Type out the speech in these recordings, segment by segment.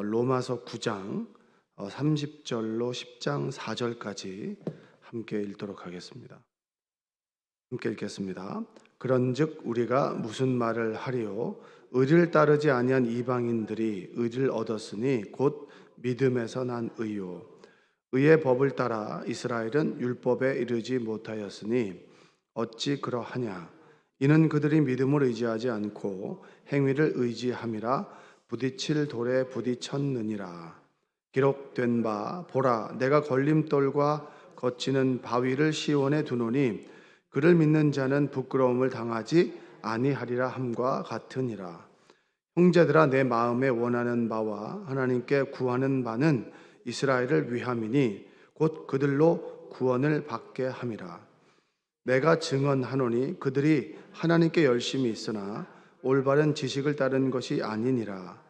로마서 9장 30절로 10장 4절까지 함께 읽도록 하겠습니다. 함께 읽겠습니다. 그런즉 우리가 무슨 말을 하리요? 의를 따르지 아니한 이방인들이 의를 얻었으니 곧 믿음에서 난 의요. 의의 법을 따라 이스라엘은 율법에 이르지 못하였으니 어찌 그러하냐? 이는 그들이 믿음을 의지하지 않고 행위를 의지함이라 부딪힐 돌에 부딪혔느니라. 기록된 바 보라, 내가 걸림돌과 거치는 바위를 시온에 두노니 그를 믿는 자는 부끄러움을 당하지 아니하리라 함과 같으니라. 형제들아, 내 마음에 원하는 바와 하나님께 구하는 바는 이스라엘을 위함이니 곧 그들로 구원을 받게 함이라. 내가 증언하노니 그들이 하나님께 열심히 있으나 올바른 지식을 따른 것이 아니니라.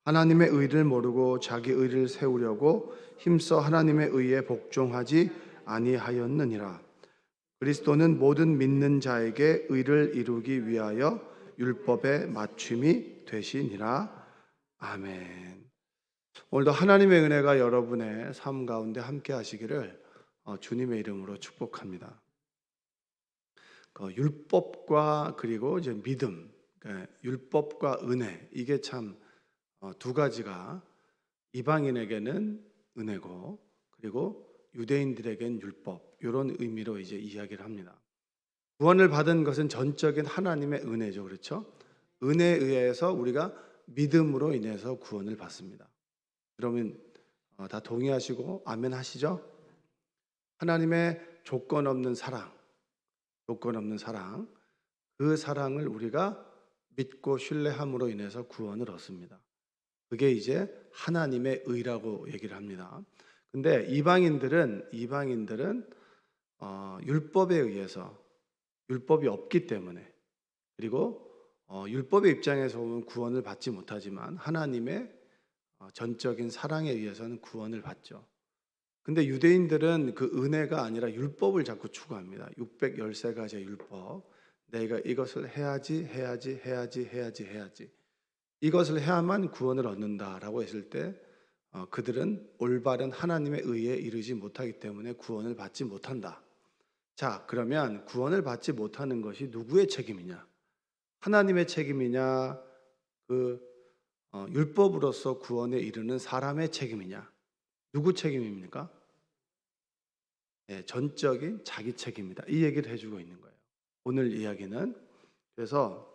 하나님의 의를 모르고 자기 의를 세우려고 힘써 하나님의 의에 복종하지 아니하였느니라. 그리스도는 모든 믿는 자에게 의를 이루기 위하여 율법의 맞춤이 되시니라. 아멘. 오늘도 하나님의 은혜가 여러분의 삶 가운데 함께 하시기를 주님의 이름으로 축복합니다. 율법과 그리고 이제 믿음, 율법과 은혜, 이게 참 두 가지가 이방인에게는 은혜고 그리고 유대인들에겐 율법, 이런 의미로 이제 이야기를 합니다. 구원을 받은 것은 전적인 하나님의 은혜죠, 그렇죠? 은혜에 의해서 우리가 믿음으로 인해서 구원을 받습니다. 그러면 다 동의하시고 아멘 하시죠? 하나님의 조건 없는 사랑, 그 사랑을 우리가 믿고 신뢰함으로 인해서 구원을 얻습니다. 그게 이제 하나님의 의라고 얘기를 합니다. 근데 이방인들은 율법에 의해서, 율법이 없기 때문에, 그리고 율법의 입장에서 보면 구원을 받지 못하지만 하나님의 전적인 사랑에 의해서는 구원을 받죠. 근데 유대인들은 그 은혜가 아니라 율법을 자꾸 추구합니다. 613가지의 율법. 내가 이것을 해야지. 이것을 해야만 구원을 얻는다라고 했을 때 그들은 올바른 하나님의 의에 이르지 못하기 때문에 구원을 받지 못한다. 자, 그러면 구원을 받지 못하는 것이 누구의 책임이냐? 하나님의 책임이냐? 율법으로서 구원에 이르는 사람의 책임이냐? 누구 책임입니까? 네, 전적인 자기 책임이다. 이 얘기를 해주고 있는 거예요. 오늘 이야기는. 그래서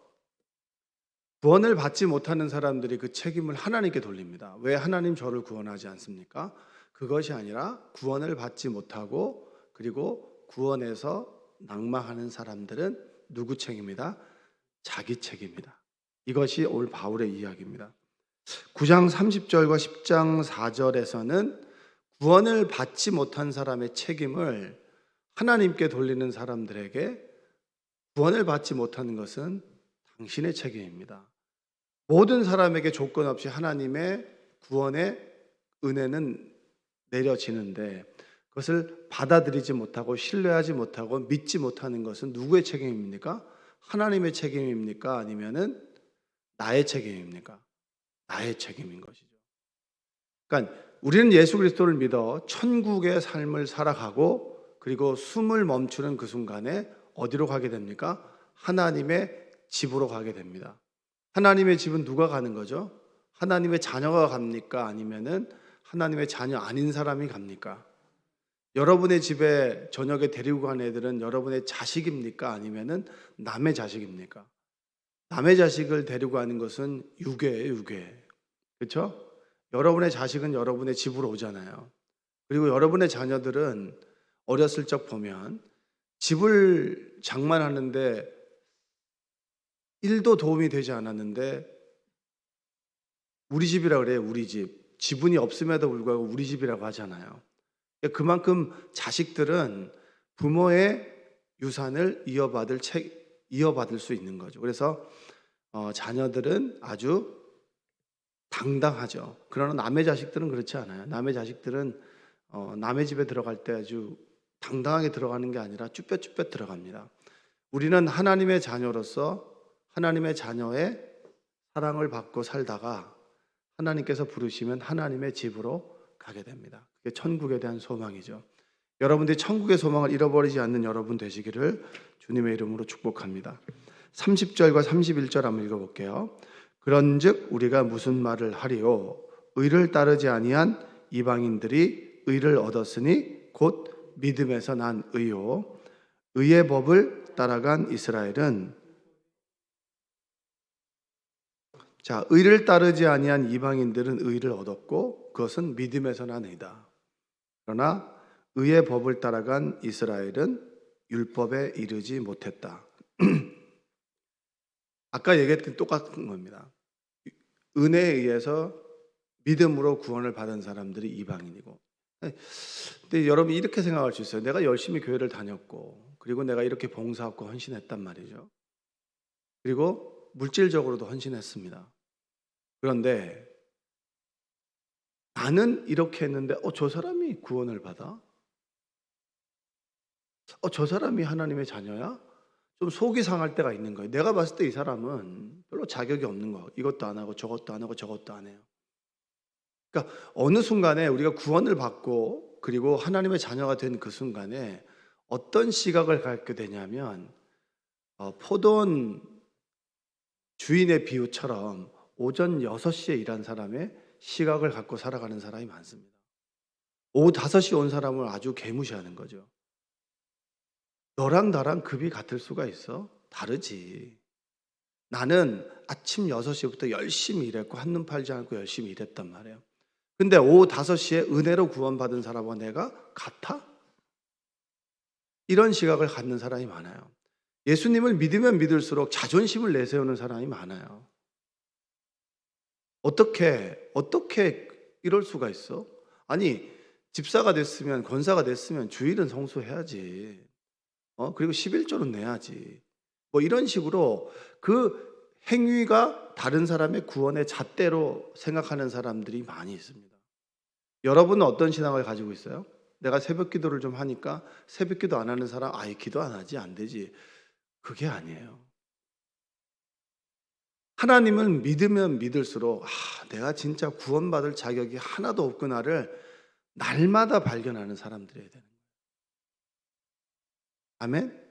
구원을 받지 못하는 사람들이 그 책임을 하나님께 돌립니다. 왜 하나님 저를 구원하지 않습니까? 그것이 아니라 구원을 받지 못하고 그리고 구원에서 낙마하는 사람들은 누구 책임이다? 자기 책임이다. 이것이 오늘 바울의 이야기입니다. 9장 30절과 10장 4절에서는 구원을 받지 못한 사람의 책임을 하나님께 돌리는 사람들에게 구원을 받지 못하는 것은 당신의 책임입니다. 모든 사람에게 조건 없이 하나님의 구원의 은혜는 내려지는데 그것을 받아들이지 못하고 신뢰하지 못하고 믿지 못하는 것은 누구의 책임입니까? 하나님의 책임입니까? 아니면은 나의 책임입니까? 나의 책임인 것이죠. 그러니까 우리는 예수 그리스도를 믿어 천국의 삶을 살아가고 그리고 숨을 멈추는 그 순간에 어디로 가게 됩니까? 하나님의 집으로 가게 됩니다. 하나님의 집은 누가 가는 거죠? 하나님의 자녀가 갑니까? 아니면은 하나님의 자녀 아닌 사람이 갑니까? 여러분의 집에 저녁에 데리고 간 애들은 여러분의 자식입니까? 아니면은 남의 자식입니까? 남의 자식을 데리고 가는 것은 유괴예요, 유괴. 그렇죠? 여러분의 자식은 여러분의 집으로 오잖아요. 그리고 여러분의 자녀들은 어렸을 적 보면 집을 장만하는데 1도 도움이 되지 않았는데 우리 집이라 그래요. 우리 집. 지분이 없음에도 불구하고 우리 집이라고 하잖아요. 그만큼 자식들은 부모의 유산을 이어받을 수 있는 거죠. 그래서 자녀들은 아주 당당하죠. 그러나 남의 자식들은 그렇지 않아요. 남의 자식들은 남의 집에 들어갈 때 아주 당당하게 들어가는 게 아니라 쭈뼛쭈뼛 들어갑니다. 우리는 하나님의 자녀로서 하나님의 자녀의 사랑을 받고 살다가 하나님께서 부르시면 하나님의 집으로 가게 됩니다. 그게 천국에 대한 소망이죠. 여러분들이 천국의 소망을 잃어버리지 않는 여러분 되시기를 주님의 이름으로 축복합니다. 30절과 31절 한번 읽어볼게요. 그런즉 우리가 무슨 말을 하리요? 의를 따르지 아니한 이방인들이 의를 얻었으니 곧 믿음에서 난 의요. 의의 법을 따라간 이스라엘은, 자, 의를 따르지 아니한 이방인들은 의를 얻었고 그것은 믿음에서 난 의다. 그러나 의의 법을 따라간 이스라엘은 율법에 이르지 못했다. 아까 얘기했던 똑같은 겁니다. 은혜에 의해서 믿음으로 구원을 받은 사람들이 이방인이고. 근데 여러분이 이렇게 생각할 수 있어요. 내가 열심히 교회를 다녔고, 그리고 내가 이렇게 봉사하고 헌신했단 말이죠. 그리고 물질적으로도 헌신했습니다. 그런데 나는 이렇게 했는데 저 사람이 구원을 받아? 저 사람이 하나님의 자녀야? 좀 속이 상할 때가 있는 거예요. 내가 봤을 때 이 사람은 별로 자격이 없는 거. 이것도 안 하고 저것도 안 하고 저것도 안 해요. 그러니까 어느 순간에 우리가 구원을 받고 그리고 하나님의 자녀가 된 그 순간에 어떤 시각을 갖게 되냐면 포도원 주인의 비유처럼 오전 6시에 일한 사람의 시각을 갖고 살아가는 사람이 많습니다. 오후 5시 온 사람을 아주 개무시하는 거죠. 너랑 나랑 급이 같을 수가 있어? 다르지. 나는 아침 6시부터 열심히 일했고 한눈 팔지 않고 열심히 일했단 말이에요. 근데 오후 5시에 은혜로 구원받은 사람과 내가 같아? 이런 시각을 갖는 사람이 많아요. 예수님을 믿으면 믿을수록 자존심을 내세우는 사람이 많아요. 어떻게 이럴 수가 있어? 아니, 집사가 됐으면, 권사가 됐으면 주일은 성수해야지. 그리고 11조는 내야지. 뭐 이런 식으로 그 행위가 다른 사람의 구원의 잣대로 생각하는 사람들이 많이 있습니다. 여러분은 어떤 신앙을 가지고 있어요? 내가 새벽 기도를 좀 하니까 새벽 기도 안 하는 사람, 아예 기도 안 하지, 안 되지. 그게 아니에요. 하나님을 믿으면 믿을수록 내가 진짜 구원받을 자격이 하나도 없구나를 날마다 발견하는 사람들이어야 되는 거예요. 아멘?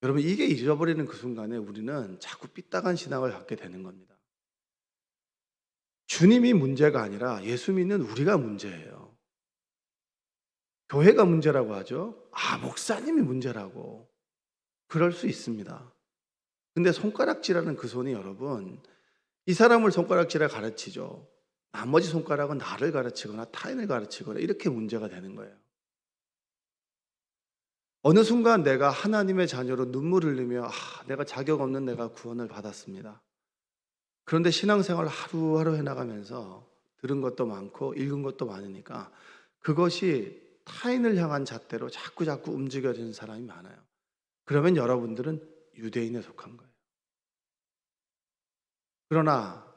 여러분, 이게 잊어버리는 그 순간에 우리는 자꾸 삐딱한 신앙을 갖게 되는 겁니다. 주님이 문제가 아니라 예수 믿는 우리가 문제예요. 교회가 문제라고 하죠. 목사님이 문제라고. 그럴 수 있습니다. 근데 손가락질하는 그 손이 여러분, 이 사람을 손가락질에 가르치죠. 나머지 손가락은 나를 가르치거나 타인을 가르치거나 이렇게 문제가 되는 거예요. 어느 순간 내가 하나님의 자녀로 눈물 흘리며 내가 자격 없는 내가 구원을 받았습니다. 그런데 신앙생활을 하루하루 해나가면서 들은 것도 많고 읽은 것도 많으니까 그것이 타인을 향한 잣대로 자꾸 움직여지는 사람이 많아요. 그러면 여러분들은 유대인에 속한 거예요. 그러나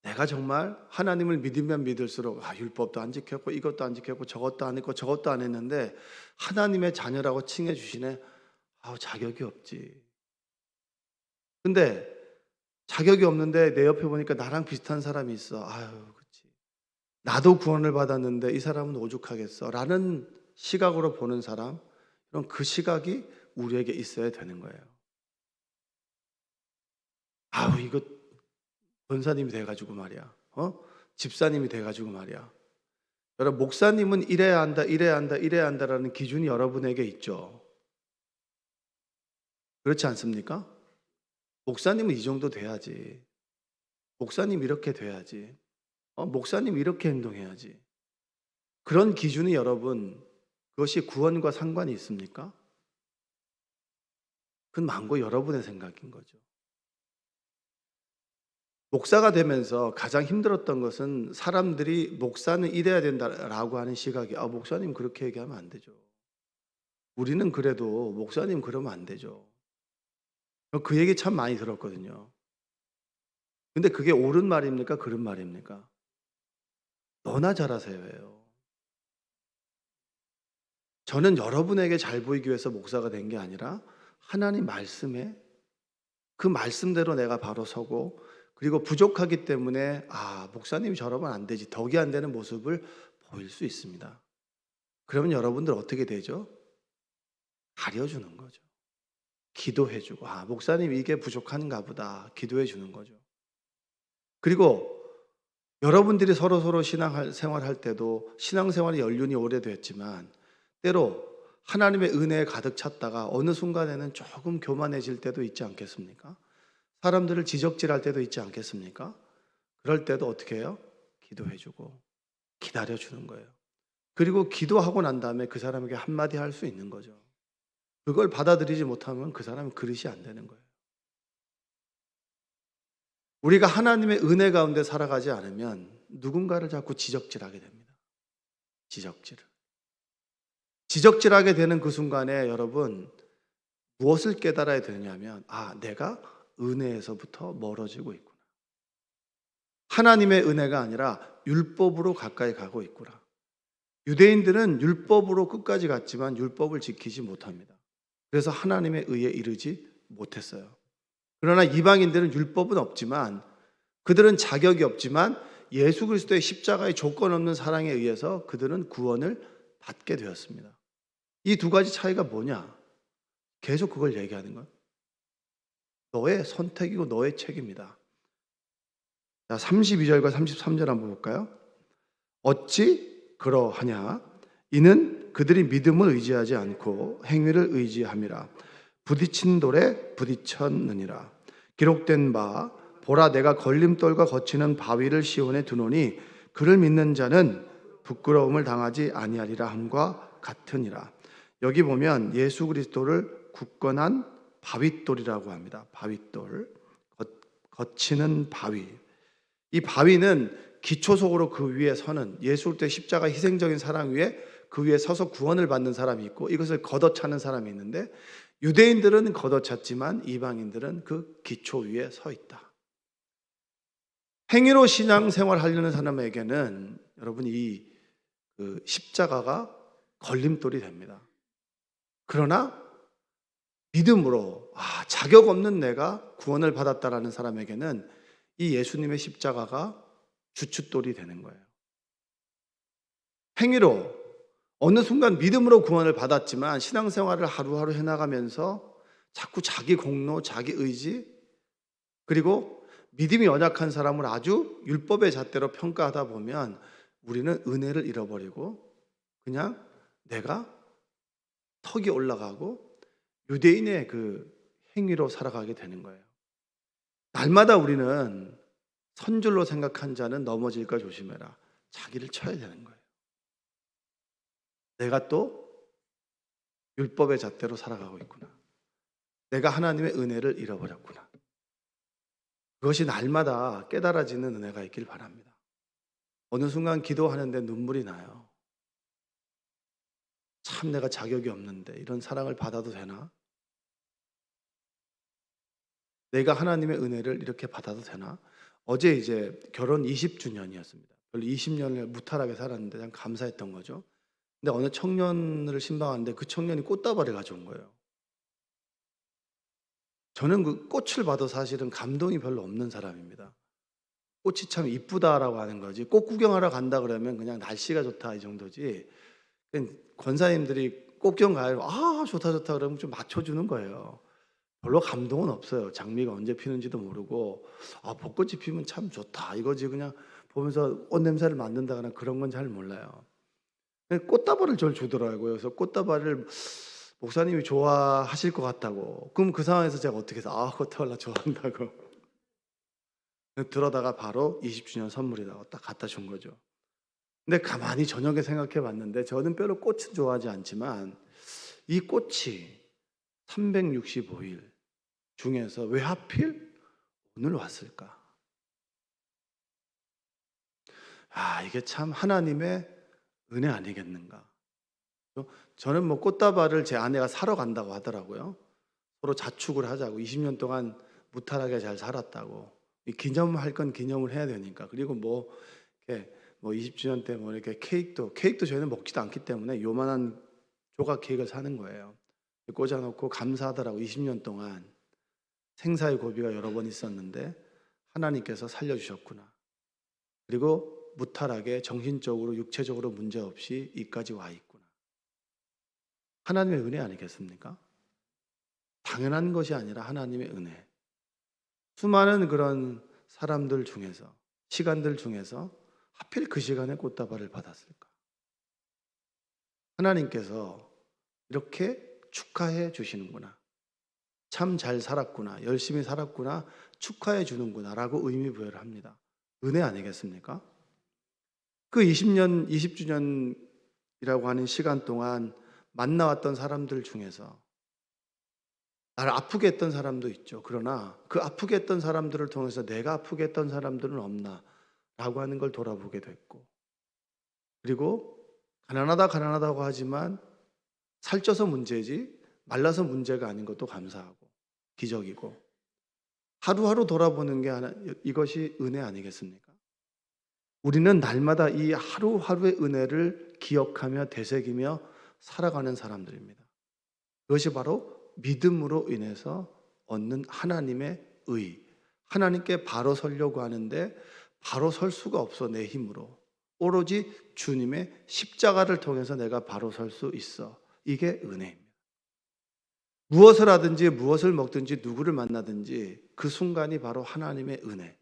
내가 정말 하나님을 믿으면 믿을수록 율법도 안 지켰고 이것도 안 지켰고 저것도 안 했고 저것도 안 했는데 하나님의 자녀라고 칭해 주시네. 자격이 없지. 근데 자격이 없는데 내 옆에 보니까 나랑 비슷한 사람이 있어. 그렇지. 나도 구원을 받았는데 이 사람은 오죽하겠어. 라는 시각으로 보는 사람, 그럼 그 시각이 우리에게 있어야 되는 거예요. 이거 권사님이 돼가지고 말이야. 집사님이 돼가지고 말이야. 여러분, 목사님은 이래야 한다, 이래야 한다, 이래야 한다라는 기준이 여러분에게 있죠. 그렇지 않습니까? 목사님은 이 정도 돼야지. 목사님 이렇게 돼야지. 목사님 이렇게 행동해야지. 그런 기준이 여러분, 그것이 구원과 상관이 있습니까? 그건 망고 여러분의 생각인 거죠. 목사가 되면서 가장 힘들었던 것은 사람들이 목사는 이래야 된다라고 하는 시각이 목사님 그렇게 얘기하면 안 되죠. 우리는 그래도 목사님 그러면 안 되죠. 그 얘기 참 많이 들었거든요. 근데 그게 옳은 말입니까? 그른 말입니까? 너나 잘하세요예요. 저는 여러분에게 잘 보이기 위해서 목사가 된 게 아니라 하나님 말씀에 그 말씀대로 내가 바로 서고 그리고 부족하기 때문에 목사님이 저러면 안 되지, 덕이 안 되는 모습을 보일 수 있습니다. 그러면 여러분들 어떻게 되죠? 가려주는 거죠. 기도해주고, 목사님 이게 부족한가 보다, 기도해주는 거죠. 그리고 여러분들이 서로 신앙생활할 때도 신앙생활의 연륜이 오래됐지만 때로 하나님의 은혜에 가득 찼다가 어느 순간에는 조금 교만해질 때도 있지 않겠습니까? 사람들을 지적질할 때도 있지 않겠습니까? 그럴 때도 어떻게 해요? 기도해주고 기다려주는 거예요. 그리고 기도하고 난 다음에 그 사람에게 한마디 할 수 있는 거죠. 그걸 받아들이지 못하면 그 사람은 그릇이 안 되는 거예요. 우리가 하나님의 은혜 가운데 살아가지 않으면 누군가를 자꾸 지적질하게 됩니다. 지적질하게 되는 그 순간에 여러분 무엇을 깨달아야 되냐면 내가 은혜에서부터 멀어지고 있구나. 하나님의 은혜가 아니라 율법으로 가까이 가고 있구나. 유대인들은 율법으로 끝까지 갔지만 율법을 지키지 못합니다. 그래서 하나님의 의에 이르지 못했어요. 그러나 이방인들은 율법은 없지만 그들은 자격이 없지만 예수 그리스도의 십자가의 조건 없는 사랑에 의해서 그들은 구원을 받게 되었습니다. 이 두 가지 차이가 뭐냐? 계속 그걸 얘기하는 거예요. 너의 선택이고 너의 책임이다. 자, 32절과 33절 한번 볼까요? 어찌 그러하냐? 이는 그들이 믿음을 의지하지 않고 행위를 의지함이라. 부딪힌 돌에 부딪혔느니라. 기록된 바 보라 내가 걸림돌과 거치는 바위를 시온에 두노니 그를 믿는 자는 부끄러움을 당하지 아니하리라 함과 같으니라. 여기 보면 예수 그리스도를 굳건한 바윗돌이라고 합니다. 바윗돌, 거치는 바위. 이 바위는 기초속으로 그 위에 서는 예수 그리스도의 십자가 희생적인 사랑 위에 그 위에 서서 구원을 받는 사람이 있고 이것을 걷어차는 사람이 있는데 유대인들은 걷어찼지만 이방인들은 그 기초 위에 서 있다. 행위로 신앙생활 하려는 사람에게는 여러분 이 십자가가 걸림돌이 됩니다. 그러나 믿음으로 자격 없는 내가 구원을 받았다라는 사람에게는 이 예수님의 십자가가 주춧돌이 되는 거예요. 행위로 어느 순간 믿음으로 구원을 받았지만 신앙생활을 하루하루 해나가면서 자꾸 자기 공로, 자기 의지 그리고 믿음이 연약한 사람을 아주 율법의 잣대로 평가하다 보면 우리는 은혜를 잃어버리고 그냥 내가 턱이 올라가고 유대인의 그 행위로 살아가게 되는 거예요. 날마다 우리는 선줄로 생각한 자는 넘어질까 조심해라. 자기를 쳐야 되는 거예요. 내가 또 율법의 잣대로 살아가고 있구나. 내가 하나님의 은혜를 잃어버렸구나. 그것이 날마다 깨달아지는 은혜가 있길 바랍니다. 어느 순간 기도하는데 눈물이 나요. 참 내가 자격이 없는데 이런 사랑을 받아도 되나? 내가 하나님의 은혜를 이렇게 받아도 되나? 어제 이제 결혼 20주년이었습니다. 별로 20년을 무탈하게 살았는데 참 감사했던 거죠. 근데 어느 청년을 신방하는데 그 청년이 꽃다발을 가져온 거예요. 저는 그 꽃을 봐도 사실은 감동이 별로 없는 사람입니다. 꽃이 참 이쁘다라고 하는 거지. 꽃 구경하러 간다 그러면 그냥 날씨가 좋다 이 정도지. 권사님들이 꽃경 가요. 좋다 좋다 그러면 좀 맞춰주는 거예요. 별로 감동은 없어요. 장미가 언제 피는지도 모르고 벚꽃이 피면 참 좋다 이거지. 그냥 보면서 꽃 냄새를 맡는다거나 그런 건 잘 몰라요. 꽃다발을 절 주더라고요. 그래서 꽃다발을 목사님이 좋아하실 것 같다고. 그럼 그 상황에서 제가 어떻게 해서 꽃다발 나 좋아한다고. 들어다가 바로 20주년 선물이라고 딱 갖다 준 거죠. 근데 가만히 저녁에 생각해 봤는데 저는 별로 꽃은 좋아하지 않지만 이 꽃이 365일 중에서 왜 하필 오늘 왔을까? 이게 참 하나님의 은혜 아니겠는가? 저는 뭐 꽃다발을 제 아내가 사러 간다고 하더라고요. 서로 자축을 하자고 20년 동안 무탈하게 잘 살았다고. 기념할 건 기념을 해야 되니까. 그리고 이렇게 20주년 때 이렇게 케이크도 저희는 먹지도 않기 때문에 요만한 조각 케이크를 사는 거예요. 꽂아놓고 감사하더라고. 20년 동안 생사의 고비가 여러 번 있었는데 하나님께서 살려주셨구나. 그리고 무탈하게 정신적으로 육체적으로 문제없이 이까지 와 있구나. 하나님의 은혜 아니겠습니까? 당연한 것이 아니라 하나님의 은혜. 수많은 그런 사람들 중에서, 시간들 중에서 하필 그 시간에 꽃다발을 받았을까? 하나님께서 이렇게 축하해 주시는구나. 참 잘 살았구나. 열심히 살았구나. 축하해 주는구나. 라고 의미부여를 합니다. 은혜 아니겠습니까? 그 20년, 20주년이라고 하는 시간 동안 만나왔던 사람들 중에서 나를 아프게 했던 사람도 있죠. 그러나 그 아프게 했던 사람들을 통해서 내가 아프게 했던 사람들은 없나? 라고 하는 걸 돌아보게 됐고, 그리고 가난하다고 하지만 살쪄서 문제지 말라서 문제가 아닌 것도 감사하고 기적이고, 하루하루 돌아보는 게 이것이 은혜 아니겠습니까? 우리는 날마다 이 하루하루의 은혜를 기억하며 되새기며 살아가는 사람들입니다. 그것이 바로 믿음으로 인해서 얻는 하나님의 의. 하나님께 바로 서려고 하는데 바로 설 수가 없어, 내 힘으로. 오로지 주님의 십자가를 통해서 내가 바로 설 수 있어. 이게 은혜입니다. 무엇을 하든지 무엇을 먹든지 누구를 만나든지 그 순간이 바로 하나님의 은혜.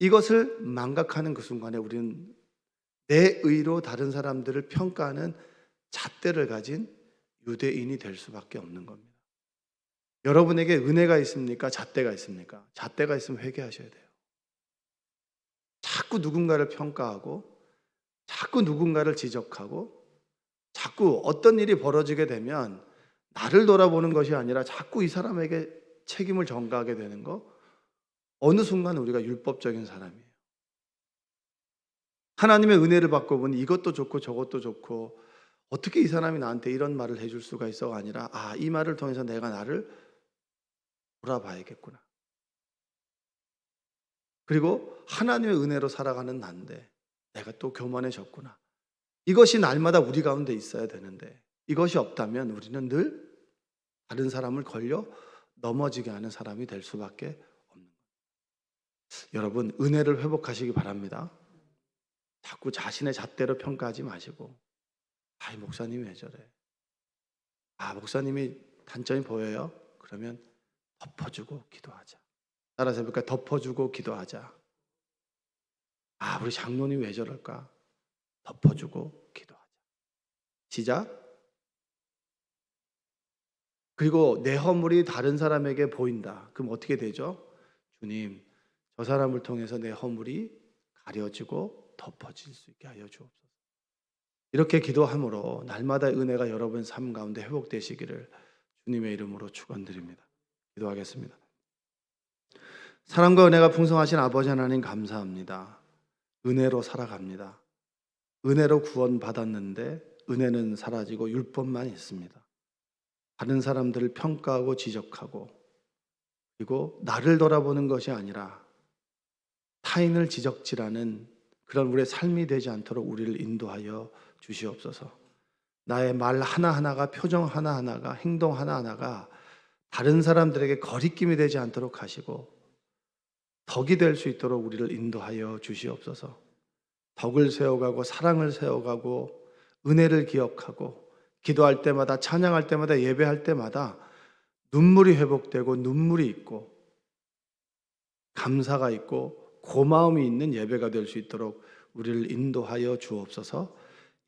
이것을 망각하는 그 순간에 우리는 내 의로 다른 사람들을 평가하는 잣대를 가진 유대인이 될 수밖에 없는 겁니다. 여러분에게 은혜가 있습니까? 잣대가 있습니까? 잣대가 있으면 회개하셔야 돼요. 자꾸 누군가를 평가하고 자꾸 누군가를 지적하고 자꾸 어떤 일이 벌어지게 되면 나를 돌아보는 것이 아니라 자꾸 이 사람에게 책임을 전가하게 되는 거, 어느 순간 우리가 율법적인 사람이에요. 하나님의 은혜를 받고 보니 이것도 좋고 저것도 좋고 어떻게 이 사람이 나한테 이런 말을 해줄 수가 있어가 아니라, 아, 이 말을 통해서 내가 나를 돌아봐야겠구나. 그리고 하나님의 은혜로 살아가는 난데 내가 또 교만해졌구나. 이것이 날마다 우리 가운데 있어야 되는데 이것이 없다면 우리는 늘 다른 사람을 걸려 넘어지게 하는 사람이 될 수밖에 없는 거예요. 여러분, 은혜를 회복하시기 바랍니다. 자꾸 자신의 잣대로 평가하지 마시고, 아, 이 목사님이 왜 저래? 아, 목사님이 단점이 보여요? 그러면 덮어주고 기도하자. 따라서 해볼까요? 덮어주고 기도하자. 아, 우리 장로님 왜 저럴까? 덮어주고 기도하자. 시작. 그리고 내 허물이 다른 사람에게 보인다. 그럼 어떻게 되죠? 주님, 저 사람을 통해서 내 허물이 가려지고 덮어질 수 있게 하여 주옵소서. 이렇게 기도함으로 날마다 은혜가 여러분 삶 가운데 회복되시기를 주님의 이름으로 축원드립니다. 기도하겠습니다. 사랑과 은혜가 풍성하신 아버지 하나님, 감사합니다. 은혜로 살아갑니다. 은혜로 구원받았는데 은혜는 사라지고 율법만 있습니다. 다른 사람들을 평가하고 지적하고, 그리고 나를 돌아보는 것이 아니라 타인을 지적질하는 그런 우리의 삶이 되지 않도록 우리를 인도하여 주시옵소서. 나의 말 하나하나가, 표정 하나하나가, 행동 하나하나가 다른 사람들에게 거리낌이 되지 않도록 하시고 덕이 될 수 있도록 우리를 인도하여 주시옵소서. 덕을 세워가고 사랑을 세워가고 은혜를 기억하고 기도할 때마다, 찬양할 때마다, 예배할 때마다 눈물이 회복되고 눈물이 있고 감사가 있고 고마움이 있는 예배가 될 수 있도록 우리를 인도하여 주옵소서.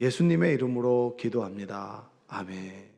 예수님의 이름으로 기도합니다. 아멘.